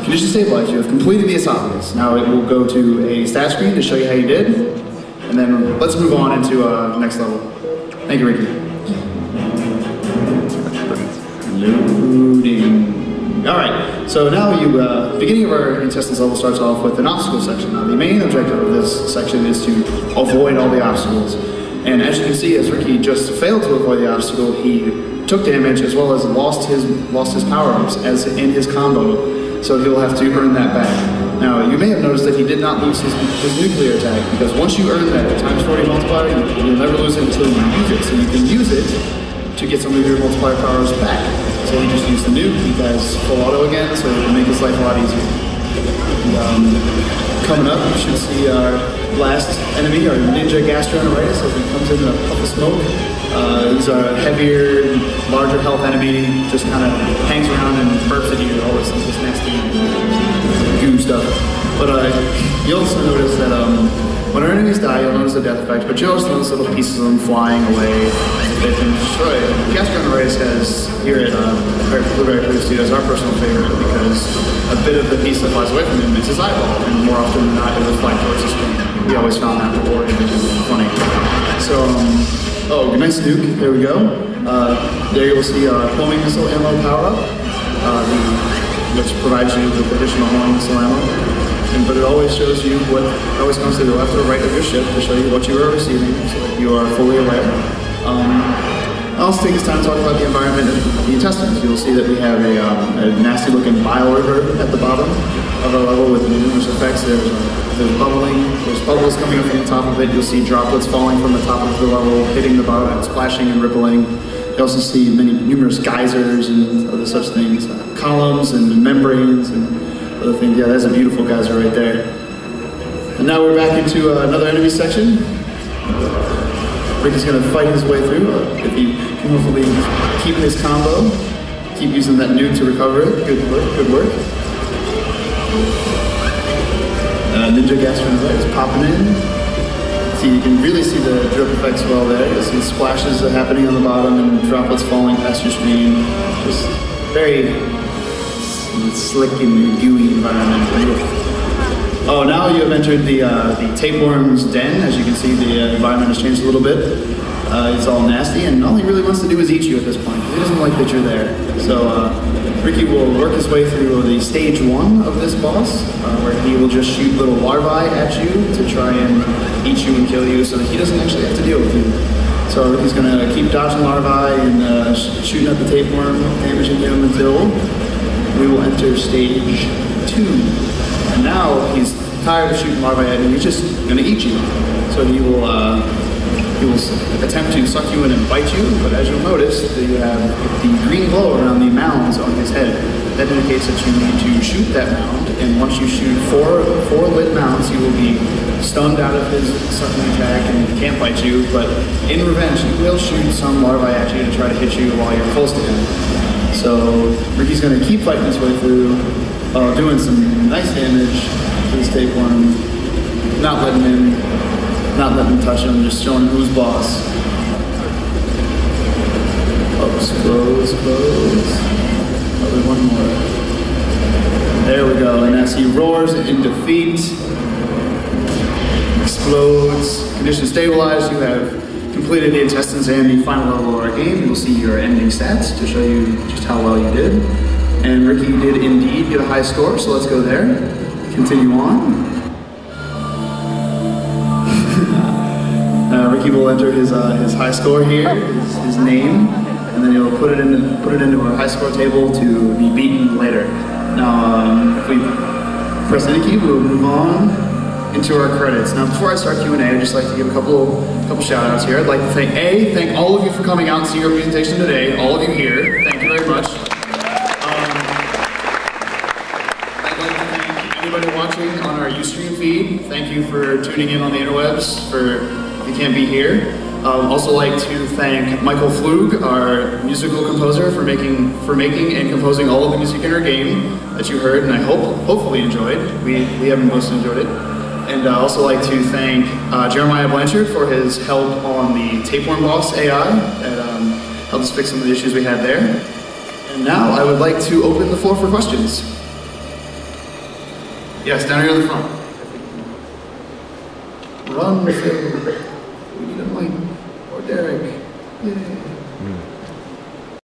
condition stabilized. You have completed the esophagus. Now it will go to a stat screen to show you how you did, and then let's move on into next level. Thank you, Ricky. Loading. All right, so now the beginning of our intestines level starts off with an obstacle section. Now the main objective of this section is to avoid all the obstacles. And as you can see, as Ricky just failed to avoid the obstacle, he took damage as well as lost his power-ups as in his combo. So he'll have to earn that back. Now you may have noticed that he did not lose his nuclear attack, because once you earn that times 40 multiplier, you'll never lose it until you use it. So you can use it to get some of your multiplier powers back. So he just used the nuke. He has full auto again, so it can make his life a lot easier. Coming up, you should see our last enemy, our ninja gastroenteritis, as he comes in a puff of smoke. He's a heavier, larger health enemy, just kind of hangs around and burps at you, all this nasty goo stuff. But you'll also notice that when our enemies die, you'll notice the death effect, but you'll also notice little pieces of them flying away. They can destroy it. Gastroenteritis has, here at Barracudas, has our personal favorite, because a bit of the piece that flies away from him is his eyeball, and more often than not, it will fly towards the screen. We always found that rewarding and funny. So, oh, nice nuke, there we go. There you'll see our homing missile ammo power-up, which provides you with additional homing missile ammo. But it always shows you what always comes to the left or right of your ship to show you what you are receiving, so that you are fully aware. I'll also take this time to talk about the environment of the intestines. You'll see that we have a nasty looking bile river at the bottom of our level with numerous effects. There's bubbling, there's bubbles coming up from the top of it. You'll see droplets falling from the top of the level, hitting the bottom and splashing and rippling. You also see numerous geysers and other such things, columns and membranes and other things. Yeah, that's a beautiful geyser right there. And now we're back into another enemy section. Ricky's going to fight his way through. If he can hopefully keep his combo, keep using that nuke to recover it. Good work, good work. Ninja gastroenteritis popping in. See, you can really see the drip effects well there. You see splashes happening on the bottom and droplets falling past your screen. Just very slick and gooey environment. Oh, now you have entered the tapeworm's den. As you can see, the environment has changed a little bit. It's all nasty, and all he really wants to do is eat you at this point. He doesn't like that you're there. So Ricky will work his way through the stage 1 of this boss, where he will just shoot little larvae at you to try and eat you and kill you, so that he doesn't actually have to deal with you. So Ricky's going to keep dodging larvae and shooting at the tapeworm, damaging him until we will enter stage 2. And now he's tired of shooting larvae at him, he's just going to eat you. So he will attempt to suck you in and bite you, but as you'll notice, you have the green glow around the mounds on his head. That indicates that you need to shoot that mound, and once you shoot four lit mounds, he will be stunned out of his sucking attack and can't bite you, but in revenge, he will shoot some larvae at you to try to hit you while you're close to him. So Ricky's going to keep fighting his way through, doing some nice damage to this tapeworm, not letting him touch him, just showing him who's boss. Close. Probably one more. There we go, and as he roars in defeat, explodes, condition stabilized, you have completed the intestines and the final level of our game. You'll see your ending stats to show you just how well you did. And Ricky did indeed get a high score, so let's go there. Continue on. Ricky will enter his high score here, his name, and then he'll put it into our high score table to be beaten later. Now, if we press any key, we'll move on into our credits. Now, before I start Q&A, I'd just like to give a couple shout-outs here. I'd like to thank all of you for coming out and seeing our presentation today. All of you here, thank you very much. I'd like to thank anybody watching on our Ustream feed. Thank you for tuning in on the interwebs. If you can't be here. Also like to thank Michael Flug, our musical composer, for making and composing all of the music in our game that you heard, and I hopefully enjoyed. We haven't mostly enjoyed it. And also like to thank Jeremiah Blanchard for his help on the Tapeworm Boss AI that helped us fix some of the issues we had there. And now I would like to open the floor for questions. Yes, down here in the front. Run, Phil. We need a mic. Or Derek. Yay.